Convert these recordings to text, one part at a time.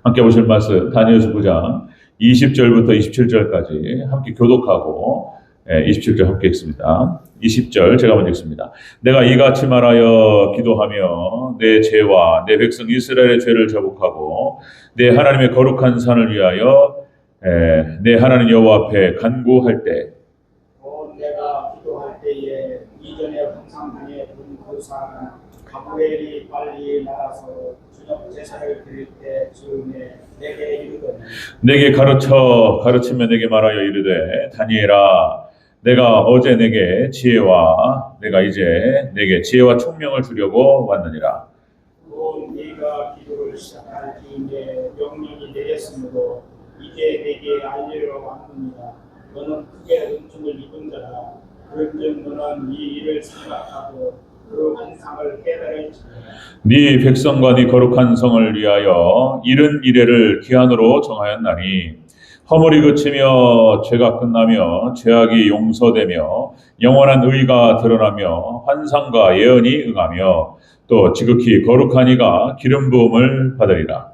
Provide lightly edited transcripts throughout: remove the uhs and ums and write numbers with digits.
함께 보실 말씀 다니엘서 9장 20절부터 27절까지 함께 교독하고 27절 함께 읽습니다. 20절 제가 먼저 읽습니다. 내가 이같이 말하여 기도하며 내 죄와 내 백성 이스라엘의 죄를 자복하고 내 하나님의 거룩한 산을 위하여 내 하나님 여호와 앞에 간구할 때 내가 기도할 때에 이전에 항상 다녔던 그 산은 가브리엘이 빨리 날아서 저녁 제사를 드릴 때 즈음에 내게 이르더니 내게 가르치며 내게 말하여 이르되 다니엘아 내가 어제 내게 내가 이제 내게 지혜와 총명을 주려고 왔느니라. 또 네가 기도를 시작할 즈음에 명령이 내렸으므로 이제 내게 알리러 왔느니라. 너는 크게 은총을 입은 자라. 그런즉 너는 이 일을 생각하고 그 환상을 깨달을지니라. 네 백성과 네 거룩한 성을 위하여 이른 이래를 기한으로 정하였나니 허물이 그치며 죄가 끝나며 죄악이 용서되며 영원한 의가 드러나며 환상과 예언이 응하며 또 지극히 거룩한 이가 기름 부음을 받으리라.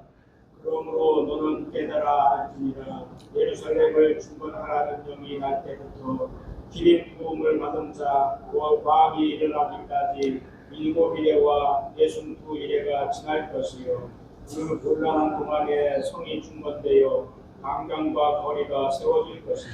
그러므로 너는 깨달아 알지니라. 예루살렘을 중건하라는 영이 날 때부터 기름 부음을 받은 자 마음이 일어나기까지 7이레와 62이레가 지날 것이요 그 곤란한 동안에 성이 중건되어 강강과 거리가 세워질 것이며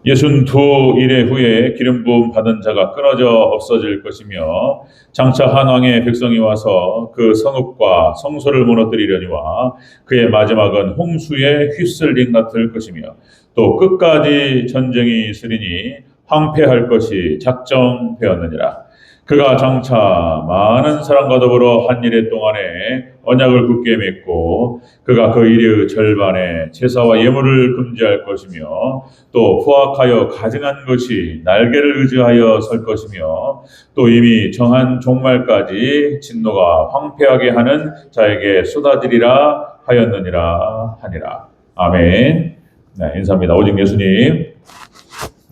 62일의 후에 기름 부음 받은 자가 끊어져 없어질 것이며 장차 한 왕의 백성이 와서 그 성읍과 성소를 무너뜨리려니와 그의 마지막은 홍수의 휘슬림 같을 것이며 또 끝까지 전쟁이 있으리니 황폐할 것이 작정되었느니라. 그가 장차 많은 사람과 더불어 한 일의 동안에 언약을 굳게 맺고 그가 그 일의 절반에 제사와 예물을 금지할 것이며 또 포악하여 가증한 것이 날개를 의지하여 설 것이며 또 이미 정한 종말까지 진노가 황폐하게 하는 자에게 쏟아지리라 하였느니라 하니라. 아멘. 네, 인사합니다. 오직 예수님.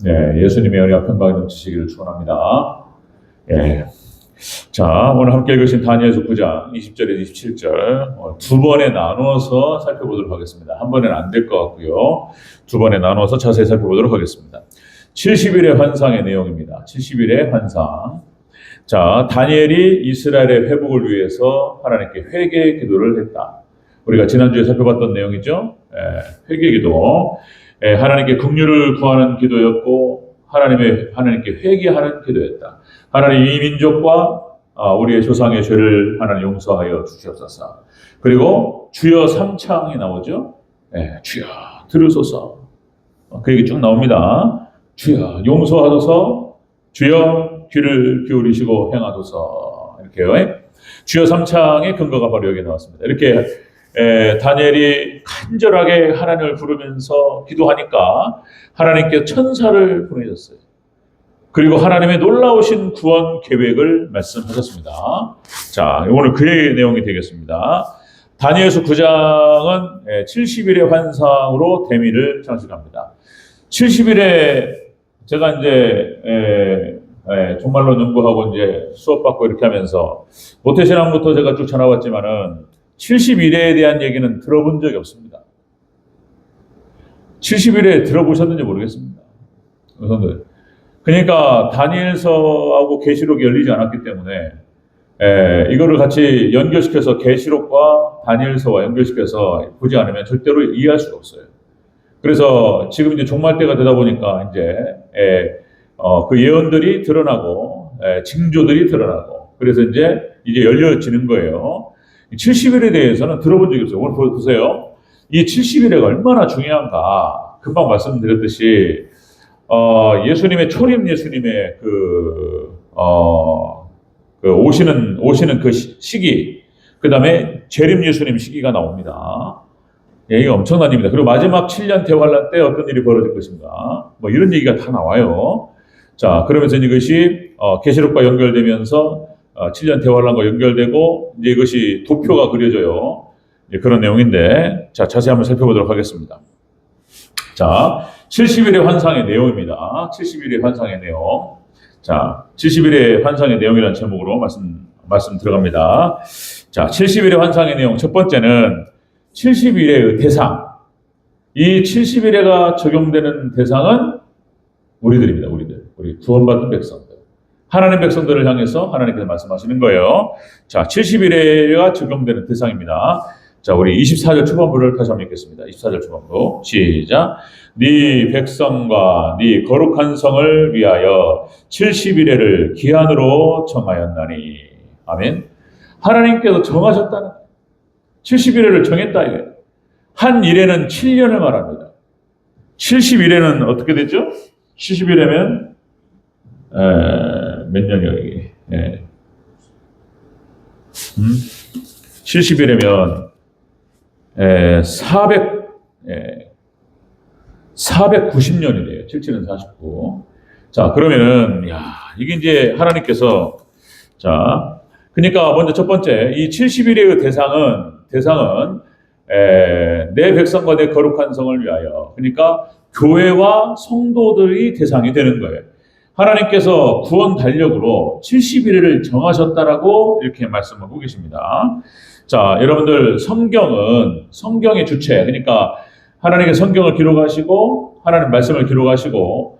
네, 예수님의 은혜와 평강이 넘치시기를 축원합니다. 예. 자, 오늘 함께 읽으신 다니엘서 9장 20절에서 27절 두 번에 나누어서 살펴보도록 하겠습니다. 한 번에는 안 될 것 같고요. 두 번에 나누어서 자세히 살펴보도록 하겠습니다. 70일의 환상의 내용입니다. 70일의 환상. 자, 다니엘이 이스라엘의 회복을 위해서 하나님께 회개 기도를 했다. 우리가 지난주에 살펴봤던 내용이죠. 회개 기도. 하나님께 긍휼을 구하는 기도였고 하나님께 회개하는 기도였다. 하나님 이 민족과 우리의 조상의 죄를 하나님 용서하여 주시옵소서. 그리고 주여 3창이 나오죠. 주여 들으소서. 그 얘기 쭉 나옵니다. 주여 용서하소서. 주여 귀를 기울이시고 행하소서. 이렇게요. 주여 3창의 근거가 바로 여기 나왔습니다. 이렇게 다니엘이 간절하게 하나님을 부르면서 기도하니까 하나님께서 천사를 보내셨어요. 그리고 하나님의 놀라우신 구원 계획을 말씀하셨습니다. 자, 오늘 그의 내용이 되겠습니다. 다니엘서 9장은 70일의 환상으로 대미를 장식합니다. 70일에 제가 이제 종말론 연구하고 이제 수업받고 이렇게 하면서 모태신앙부터 제가 쭉 전해왔지만은 70일에 대한 얘기는 들어본 적이 없습니다. 70일에 들어보셨는지 모르겠습니다. 여러분들. 그러니까 다니엘서하고 계시록이 열리지 않았기 때문에 이거를 같이 연결시켜서 계시록과 다니엘서와 연결시켜서 보지 않으면 절대로 이해할 수가 없어요. 그래서 지금 이제 종말 때가 되다 보니까 이제 그 예언들이 드러나고 징조들이 드러나고 그래서 이제 열려지는 거예요. 70일에 대해서는 들어본 적이 없어요. 오늘 보세요. 이 70일에가 얼마나 중요한가. 금방 말씀드렸듯이 예수님의 초림 예수님의 오시는 그 시기, 그 다음에 재림 예수님 시기가 나옵니다. 예, 이게 엄청난 일입니다. 그리고 마지막 7년 대환란 때 어떤 일이 벌어질 것인가. 뭐 이런 얘기가 다 나와요. 자, 그러면서 이것이 계시록과 연결되면서 7년 대환란과 연결되고 이제 이것이 도표가 그려져요. 그런 내용인데, 자, 자세히 한번 살펴보도록 하겠습니다. 자, 70일의 환상의 내용입니다. 70일의 환상의 내용. 자, 70일의 환상의 내용이라는 제목으로 말씀 들어갑니다. 자, 70일의 환상의 내용. 첫 번째는 70일의 대상, 이 70일에가 적용되는 대상은 우리들입니다. 우리 구원받은 백성들. 하나님 백성들을 향해서 하나님께서 말씀하시는 거예요. 자, 70일에가 적용되는 대상입니다. 자, 우리 24절 초반부를 다시 한번 읽겠습니다. 24절 초반부. 시작. 네 백성과 네 거룩한 성을 위하여 70일에를 기한으로 정하였나니. 아멘. 하나님께서 정하셨다는 70일에를 정했다 이거예요. 한 일에는 7년을 말합니다. 70일에는 어떻게 되죠? 70일에면 몇 년이요 이게? 70일이면 490년이래요. 77은 49. 자, 그러면은, 이게 이제 하나님께서, 자, 그러니까 먼저 첫 번째, 이 70일의 대상은, 내 백성과 내 거룩한 성을 위하여. 그러니까, 교회와 성도들이 대상이 되는 거예요. 하나님께서 구원 달력으로 70일을 정하셨다라고 이렇게 말씀하고 계십니다. 자, 여러분들, 성경의 주체, 그러니까, 하나님의 성경을 기록하시고 하나님 말씀을 기록하시고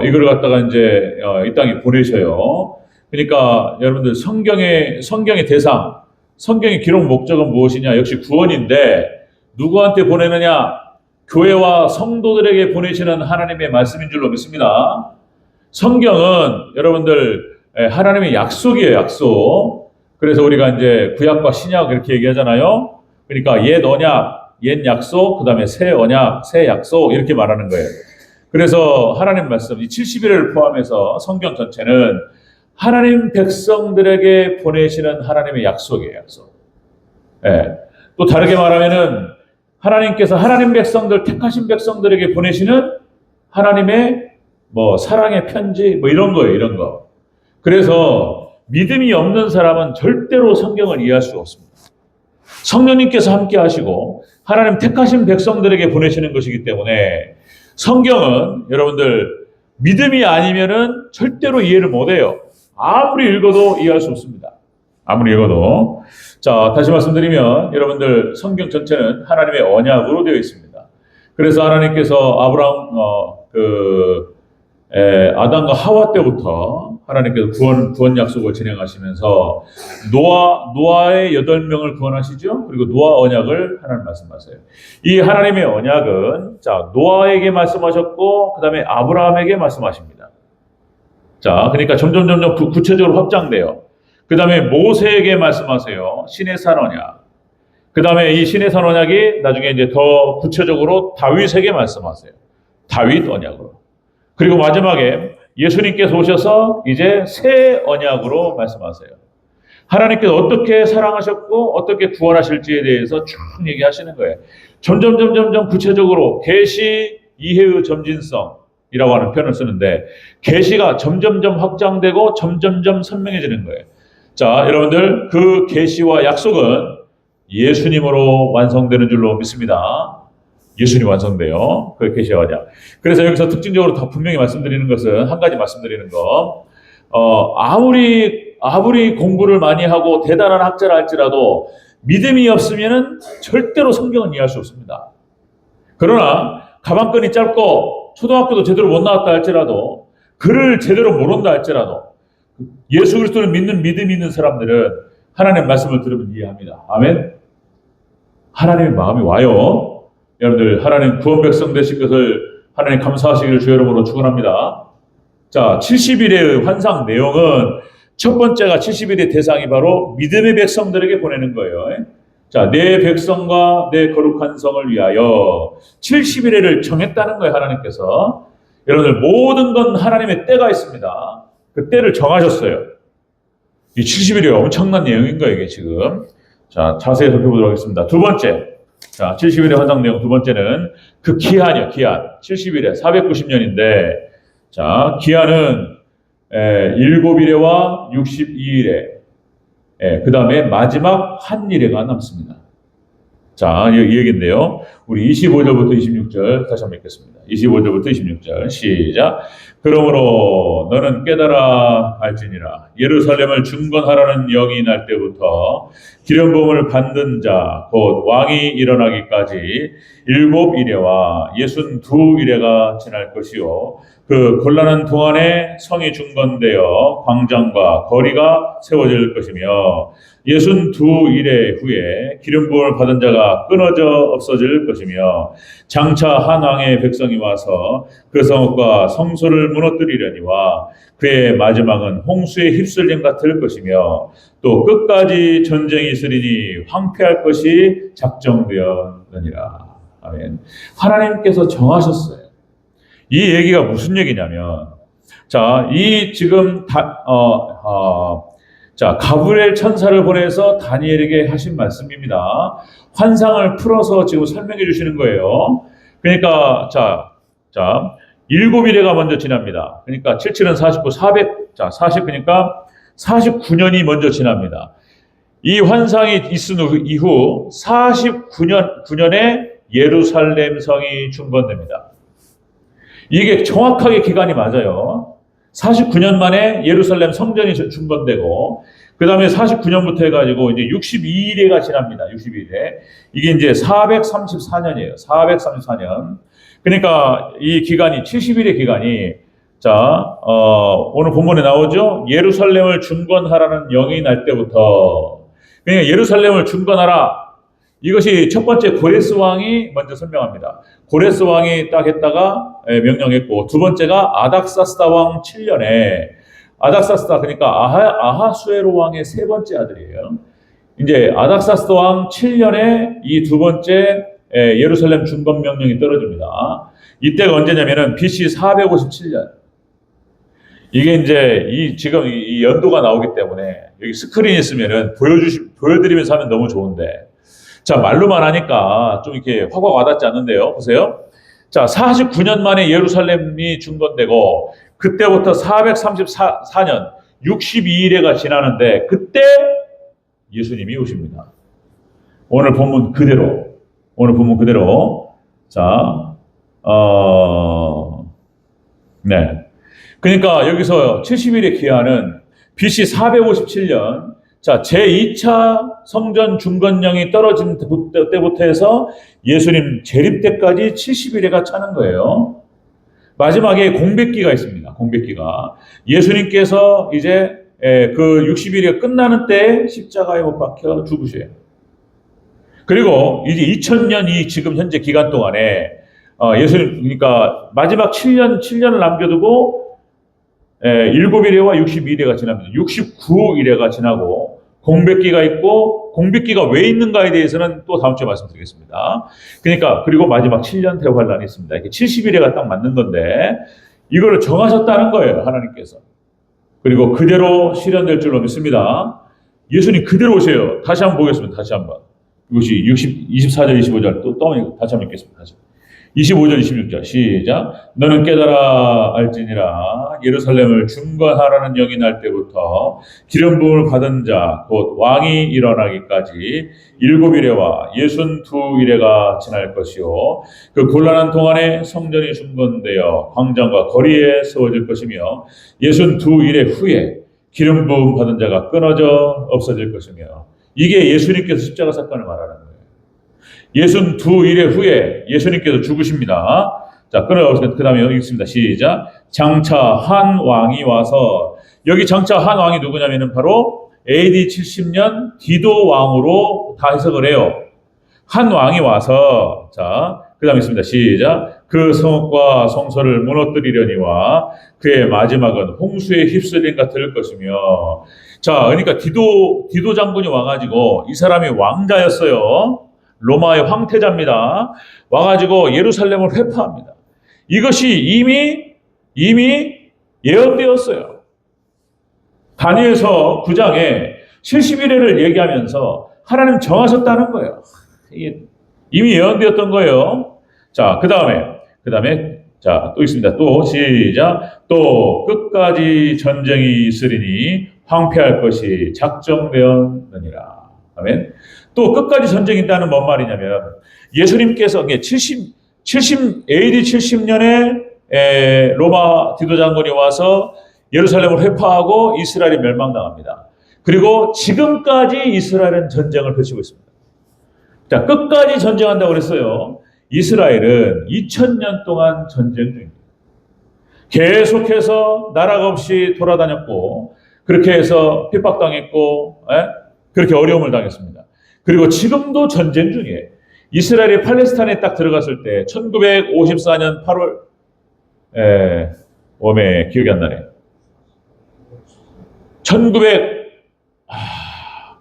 이걸 갖다가 이제 이 땅에 보내셔요. 그러니까 여러분들 성경의 대상, 성경의 기록 목적은 무엇이냐? 역시 구원인데 누구한테 보내느냐? 교회와 성도들에게 보내시는 하나님의 말씀인 줄로 믿습니다. 성경은 여러분들 하나님의 약속이에요, 약속. 그래서 우리가 이제 구약과 신약 이렇게 얘기하잖아요. 그러니까 옛 언약, 옛 약속, 그 다음에 새 언약, 새 약속 이렇게 말하는 거예요. 그래서 하나님 말씀, 이 70일을 포함해서 성경 전체는 하나님 백성들에게 보내시는 하나님의 약속이에요, 약속. 또 다르게 말하면은 하나님께서 하나님 백성들, 택하신 백성들에게 보내시는 하나님의 사랑의 편지, 이런 거예요, 이런 거. 그래서 믿음이 없는 사람은 절대로 성경을 이해할 수가 없습니다. 성령님께서 함께 하시고 하나님 택하신 백성들에게 보내시는 것이기 때문에 성경은 여러분들 믿음이 아니면은 절대로 이해를 못해요. 아무리 읽어도 이해할 수 없습니다. 아무리 읽어도. 자, 다시 말씀드리면 여러분들 성경 전체는 하나님의 언약으로 되어 있습니다. 그래서 하나님께서 아담과 하와 때부터 하나님께서 구원 약속을 진행하시면서 노아의 8명을 구원하시죠. 그리고 노아 언약을 하나님 말씀하세요. 이 하나님의 언약은 노아에게 말씀하셨고 그 다음에 아브라함에게 말씀하십니다. 자, 그러니까 점점 구체적으로 확장돼요. 그 다음에 모세에게 말씀하세요. 신의 산 언약. 그 다음에 이 신의 산 언약이 나중에 이제 더 구체적으로 다윗에게 말씀하세요. 다윗 언약으로. 그리고 마지막에 예수님께서 오셔서 이제 새 언약으로 말씀하세요. 하나님께서 어떻게 사랑하셨고 어떻게 구원하실지에 대해서 쭉 얘기하시는 거예요. 점점 구체적으로 계시 이해의 점진성이라고 하는 표현을 쓰는데 계시가 점점점 확장되고 점점점 선명해지는 거예요. 자, 여러분들 그 계시와 약속은 예수님으로 완성되는 줄로 믿습니다. 예수님 완성돼요. 그 계시와 언약. 그래서 여기서 특징적으로 더 분명히 말씀드리는 것은 한 가지 말씀드리는 거. 아무리 공부를 많이 하고 대단한 학자라 할지라도 믿음이 없으면은 절대로 성경은 이해할 수 없습니다. 그러나 가방끈이 짧고 초등학교도 제대로 못 나왔다 할지라도 글을 제대로 모른다 할지라도 예수 그리스도를 믿는 믿음이 있는 사람들은 하나님의 말씀을 들으면 이해합니다. 아멘. 하나님의 마음이 와요. 여러분들 하나님 구원 백성 되신 것을 하나님 감사하시기를 주의 이름으로 축원합니다. 자, 70일의 환상 내용은 첫 번째가 70일의 대상이 바로 믿음의 백성들에게 보내는 거예요. 자, 내 백성과 내 거룩한 성을 위하여 70일을 정했다는 거예요, 하나님께서. 여러분들 모든 건 하나님의 때가 있습니다. 그 때를 정하셨어요. 이 70일이 엄청난 내용인 거예요, 이게 지금. 자, 자세히 살펴보도록 하겠습니다. 두 번째. 자, 70일의 환상 내용 두 번째는 그 기한이요, 기한. 70일에 490년인데, 자, 기한은 7일에와 62일에, 그 다음에 마지막 한 일회가 남습니다. 자, 이 얘기인데요. 우리 25절부터 26절 다시 한번 읽겠습니다. 25절부터 26절 시작. 그러므로 너는 깨달아 알지니라. 예루살렘을 중건하라는 영이 날 때부터 기름 부음을 받는 자 곧 왕이 일어나기까지 7이레와 62이레가 지날 것이요 그 곤란한 동안에 성이 중건되어 광장과 거리가 세워질 것이며 62이레 후에 기름 부음을 받은 자가 끊어져 없어질 것이며 장차 한 왕의 백성이 와서 그 성읍과 성소를 무너뜨리려니와 그의 마지막은 홍수에 휩쓸림 같을 것이며 또 끝까지 전쟁이 있으리니 황폐할 것이 작정되었느니라. 아멘. 하나님께서 정하셨어요. 이 얘기가 무슨 얘기냐면, 자, 이 지금 자, 가브리엘 천사를 보내서 다니엘에게 하신 말씀입니다. 환상을 풀어서 지금 설명해 주시는 거예요. 그러니까, 자, 7일가 먼저 지납니다. 그러니까 77은 49, 40, 그러니까 49년이 먼저 지납니다. 이 환상이 있은 이후 49년에 예루살렘 성이 중건됩니다. 이게 정확하게 기간이 맞아요. 49년 만에 예루살렘 성전이 중건되고, 그 다음에 49년부터 해가지고 이제 62일에가 지납니다. 62일에. 이게 이제 434년이에요. 434년. 그러니까 이 기간이, 70일의 기간이, 자, 오늘 본문에 나오죠? 예루살렘을 중건하라는 영이 날 때부터. 그러니까 예루살렘을 중건하라. 이것이 첫 번째 고레스 왕이 먼저 설명합니다. 고레스 왕이 딱 했다가 명령했고, 두 번째가 아닥사스다 왕 7년에, 아닥사스다 그러니까 아하수에로 왕의 세 번째 아들이에요. 이제 아닥사스다 왕 7년에 이 두 번째 예루살렘 중건 명령이 떨어집니다. 이때가 언제냐면은 BC 457년. 이게 이제 지금 이 연도가 나오기 때문에 여기 스크린 있으면은 보여드리면서 하면 너무 좋은데, 자, 말로만 하니까 좀 이렇게 확 와닿지 않는데요. 보세요. 자, 49년 만에 예루살렘이 중건되고, 그때부터 434년, 62일에가 지나는데, 그때 예수님이 오십니다. 오늘 본문 그대로. 자, 네. 그러니까 여기서 70일의 기한은 BC 457년, 자, 제2차 성전 중건령이 떨어진 때부터 해서 예수님 재립 때까지 70일에가 차는 거예요. 마지막에 공백기가 있습니다. 공백기가. 예수님께서 이제 그 60일이 끝나는 때 십자가에 못 박혀 죽으셔요. 그리고 이제 2000년 이 지금 현재 기간 동안에 예수님, 그러니까 마지막 7년을 남겨두고 7일에와 62일에가 지납니다. 69일에가 지나고 공백기가 있고, 공백기가 왜 있는가에 대해서는 또 다음 주에 말씀드리겠습니다. 그러니까 그리고 마지막 7년 대환란이 있습니다. 이게 70일에가 딱 맞는 건데 이거를 정하셨다는 거예요, 하나님께서. 그리고 그대로 실현될 줄로 믿습니다. 예수님 그대로 오세요. 다시 한번 보겠습니다. 다시 한번. 이것이 24절, 25절 또 다시 한번 읽겠습니다. 다시. 25절, 26절 시작. 너는 깨달아 알지니라. 예루살렘을 중건하라는 영이 날 때부터 기름 부음을 받은 자 곧 왕이 일어나기까지 7일에와 62일에가 지날 것이요 그 곤란한 동안에 성전이 중건되어 광장과 거리에 세워질 것이며 62일의 후에 기름 부음 받은 자가 끊어져 없어질 것이며, 이게 예수님께서 십자가 사건을 말하는 거예요. 62일 후에 예수님께서 죽으십니다. 자, 그 다음에 여기 있습니다. 시작. 장차 한 왕이 와서, 여기 장차 한 왕이 누구냐면은 바로 AD 70년 디도 왕으로 다 해석을 해요. 한 왕이 와서, 자, 그 다음에 있습니다. 시작. 그 성읍과 성소를 무너뜨리려니와 그의 마지막은 홍수에 휩쓸림 같을 것이며. 자, 그러니까 디도 장군이 와가지고, 이 사람이 왕자였어요. 로마의 황태자입니다. 와가지고 예루살렘을 회파합니다. 이것이 이미 예언되었어요. 다니엘서 9장에 70일을 얘기하면서 하나님 정하셨다는 거예요. 이게 이미 예언되었던 거예요. 자, 그 다음에 자, 또 있습니다. 또 시작. 또 끝까지 전쟁이 있으리니 황폐할 것이 작정되었느니라. 아멘. 또 끝까지 전쟁이 있다는 뭔 말이냐면 예수님께서 AD 70년에 로마 디도 장군이 와서 예루살렘을 회파하고 이스라엘이 멸망당합니다. 그리고 지금까지 이스라엘은 전쟁을 펼치고 있습니다. 자, 끝까지 전쟁한다고 그랬어요. 이스라엘은 2000년 동안 전쟁 중입니다. 계속해서 나라가 없이 돌아다녔고 그렇게 해서 핍박당했고 그렇게 어려움을 당했습니다. 그리고 지금도 전쟁 중이에요. 이스라엘이 팔레스타인에 딱 들어갔을 때 1954년 8월 웜에 기억이 안 나네.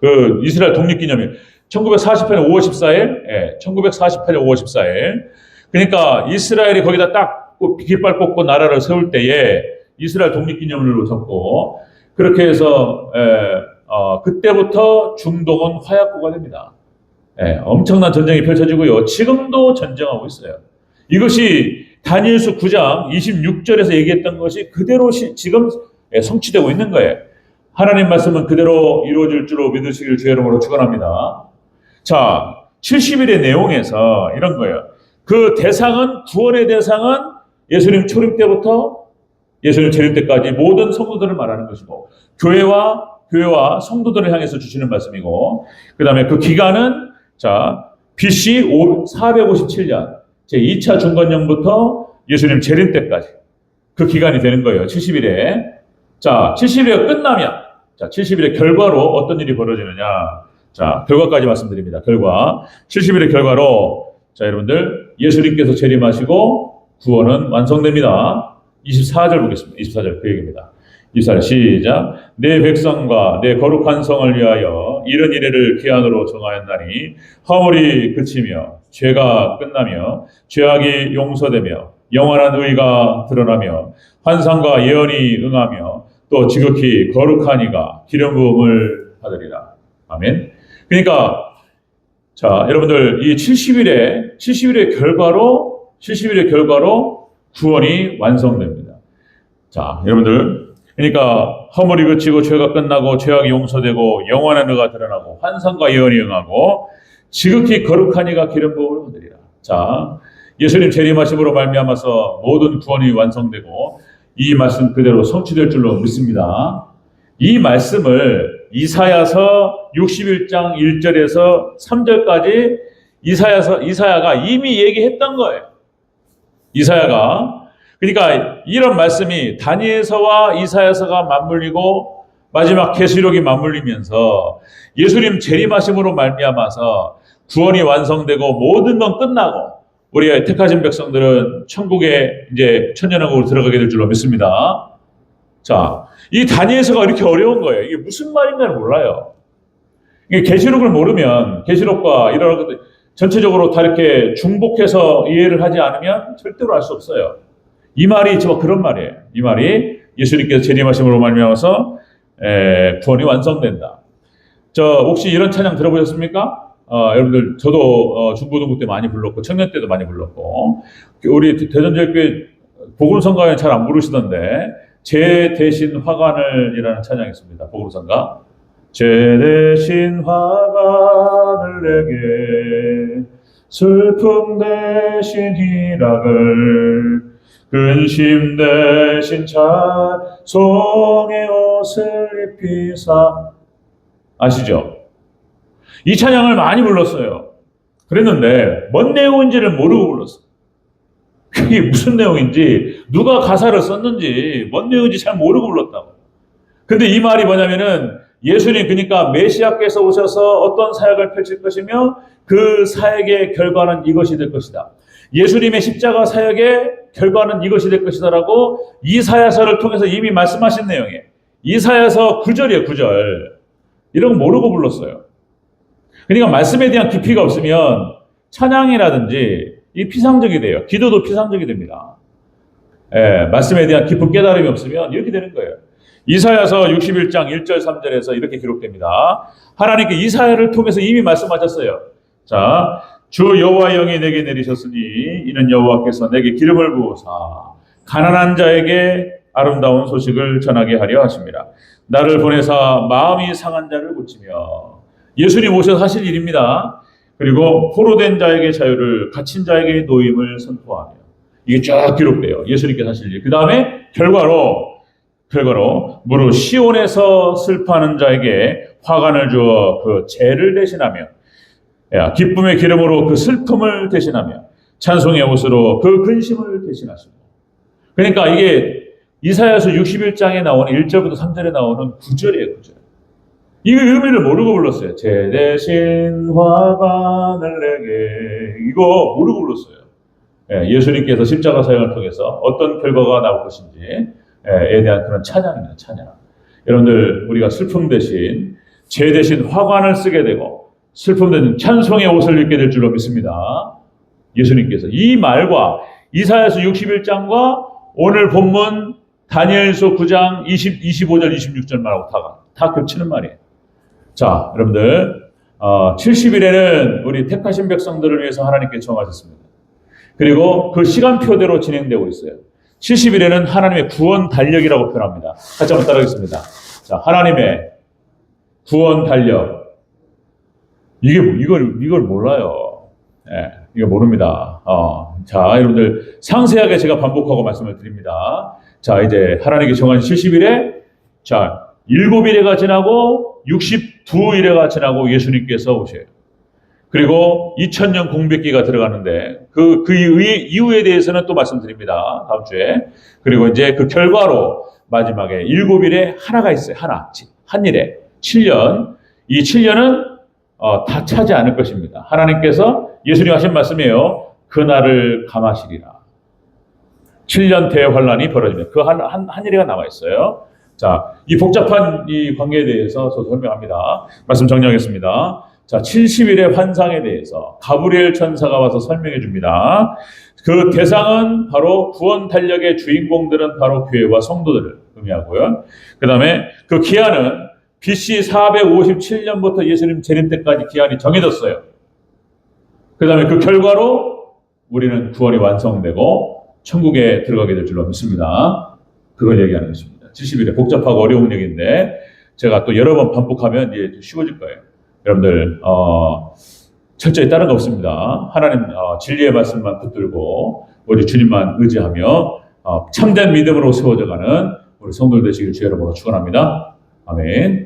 그 이스라엘 독립기념일 1948년 5월 14일, 1948년 5월 14일. 그러니까 이스라엘이 거기다 딱 깃발 꽂고 나라를 세울 때에 이스라엘 독립기념일로 잡고 그렇게 해서 그때부터 중동은 화약고가 됩니다. 엄청난 전쟁이 펼쳐지고요. 지금도 전쟁하고 있어요. 이것이 다니엘서 9장 26절에서 얘기했던 것이 그대로 지금 성취되고 있는 거예요. 하나님 말씀은 그대로 이루어질 줄로 믿으시길 주의 이름으로 축원합니다. 자, 70일의 내용에서 이런 거예요. 그 대상은 구원의 대상은 예수님 초림 때부터 예수님 재림 때까지 모든 성도들을 말하는 것이고 교회와 성도들을 향해서 주시는 말씀이고 그다음에 그 기간은 자 BC 457년 제2차 중건년부터 예수님 재림 때까지 그 기간이 되는 거예요. 70일에. 자, 70일이 끝나면 자, 70일의 결과로 어떤 일이 벌어지느냐. 자, 결과까지 말씀드립니다. 결과. 70일의 결과로 자, 여러분들 예수님께서 재림하시고 구원은 완성됩니다. 24절 보겠습니다. 24절 그 얘기입니다. 24절 시작. 내 백성과 내 거룩한 성을 위하여 이런 이래를 기한으로 정하였나니 허물이 그치며 죄가 끝나며 죄악이 용서되며 영원한 의가 드러나며 환상과 예언이 응하며 또 지극히 거룩한 이가 기름 부음을 받으리라. 아멘. 그러니까 자, 여러분들 이 70일의 결과로 구원이 완성됩니다. 자, 여러분들 그러니까 허물이 그치고 죄가 끝나고 죄악이 용서되고 영원한 의가 드러나고 환상과 예언이 응하고 지극히 거룩한 이가 기름 부음을 받으리라. 자, 예수님 재림하심으로 말미암아서 모든 구원이 완성되고 이 말씀 그대로 성취될 줄로 믿습니다. 이 말씀을 이사야서 61장 1절에서 3절까지 이사야가 이미 얘기했던 거예요. 이사야가. 그러니까 이런 말씀이 다니엘서와 이사야서가 맞물리고 마지막 계시록이 맞물리면서 예수님 재림하심으로 말미암아서 구원이 완성되고 모든 건 끝나고 우리의 택하신 백성들은 천국에 이제 천년왕국으로 들어가게 될 줄로 믿습니다. 자, 이 다니엘서가 이렇게 어려운 거예요. 이게 무슨 말인가를 몰라요. 이게 계시록을 모르면 계시록과 이런 것들 전체적으로 다 이렇게 중복해서 이해를 하지 않으면 절대로 알 수 없어요. 이 말이 정말 그런 말이에요. 이 말이 예수님께서 재림하심으로 말미암아서 구원이 완성된다. 혹시 이런 찬양 들어보셨습니까? 여러분들 저도 중고등부 때 많이 불렀고 청년 때도 많이 불렀고 우리 대전제일교회 복음성가에 잘 안 부르시던데 제 대신 화관을이라는 찬양이 있습니다. 복음성가. 제 대신 화관을 내게 슬픔 대신 희락을 근심 대신 찬송의 옷을 입히사. 아시죠? 이 찬양을 많이 불렀어요. 그랬는데 뭔 내용인지를 모르고 불렀어요. 그게 무슨 내용인지 누가 가사를 썼는지 뭔 내용인지 잘 모르고 불렀다고. 근데 이 말이 뭐냐면은 예수님 그러니까 메시아께서 오셔서 어떤 사역을 펼칠 것이며 그 사역의 결과는 이것이 될 것이다. 예수님의 십자가 사역의 결과는 이것이 될 것이다라고 이사야서를 통해서 이미 말씀하신 내용이에요. 이사야서 9절이에요. 9절. 이런 거 모르고 불렀어요. 그러니까 말씀에 대한 깊이가 없으면 찬양이라든지 이 피상적이 돼요. 기도도 피상적이 됩니다. 말씀에 대한 깊은 깨달음이 없으면 이렇게 되는 거예요. 이사야서 61장 1절 3절에서 이렇게 기록됩니다. 하나님께 이사야를 통해서 이미 말씀하셨어요. 자, 주 여호와의 영이 내게 내리셨으니 이는 여호와께서 내게 기름을 부으사 가난한 자에게 아름다운 소식을 전하게 하려 하십니다. 나를 보내사 마음이 상한 자를 고치며 예수님 오셔서 하실 일입니다. 그리고 포로된 자에게 자유를, 갇힌 자에게 노임을 선포하며, 이게 쫙 기록돼요. 예수님께서 하실 일. 그 다음에 결과로 무릇 시온에서 슬퍼하는 자에게 화관을 주어 그 죄를 대신하며, 기쁨의 기름으로 그 슬픔을 대신하며, 찬송의 옷으로 그 근심을 대신하시고. 그러니까 이게 이사야서 61장에 나오는 1절부터 3절에 나오는 9절이에요. 9절. 이 의미를 모르고 불렀어요. 죄 대신 화관을 내게. 이거 모르고 불렀어요. 예수님께서 십자가 사역을 통해서 어떤 결과가 나올 것인지에 대한 그런 찬양입니다. 찬양. 여러분들, 우리가 슬픔 대신, 죄 대신 화관을 쓰게 되고 슬픔 대신 찬송의 옷을 입게 될 줄로 믿습니다. 예수님께서 이 말과 이사야서 61장과 오늘 본문 다니엘서 9장 25절 26절 말하고 다 겹치는 말이에요. 자, 여러분들, 70일에는 우리 택하신 백성들을 위해서 하나님께 정하셨습니다. 그리고 그 시간표대로 진행되고 있어요. 70일에는 하나님의 구원 달력이라고 표현합니다. 같이 한번 따라하겠습니다. 자, 하나님의 구원 달력. 이걸 몰라요. 이거 모릅니다. 자, 여러분들, 상세하게 제가 반복하고 말씀을 드립니다. 자, 이제 하나님께 정한 70일에, 자, 7일에가 지나고 62일에가 지나고 예수님께서 오셔요. 그리고 2000년 공백기가 들어가는데 그 이후에 대해서는 또 말씀드립니다. 다음 주에. 그리고 이제 그 결과로 마지막에 7일에 하나가 있어요. 한 일에 7년. 이 7년은 다 차지 않을 것입니다. 하나님께서 예수님 하신 말씀이에요. 그날을 감하시리라. 7년 대환란이 벌어지면 그 한 일회가 남아 있어요. 자, 이 복잡한 이 관계에 대해서 저도 설명합니다. 말씀 정리하겠습니다. 자, 70일의 환상에 대해서 가브리엘 천사가 와서 설명해 줍니다. 그 대상은 바로 구원 달력의 주인공들은 바로 교회와 성도들을 의미하고요. 그 다음에 그 기한은 BC 457년부터 예수님 재림 때까지 기한이 정해졌어요. 그 다음에 그 결과로 우리는 구원이 완성되고 천국에 들어가게 될 줄로 믿습니다. 그걸 얘기하는 것입니다. 70일에 복잡하고 어려운 얘기인데 제가 또 여러 번 반복하면 이제 쉬워질 거예요. 여러분들, 철저히 다른 거 없습니다. 하나님 진리의 말씀만 붙들고 우리 주님만 의지하며 참된 믿음으로 세워져가는 우리 성도들 되시길 주의 이름으로 축원합니다. 아멘.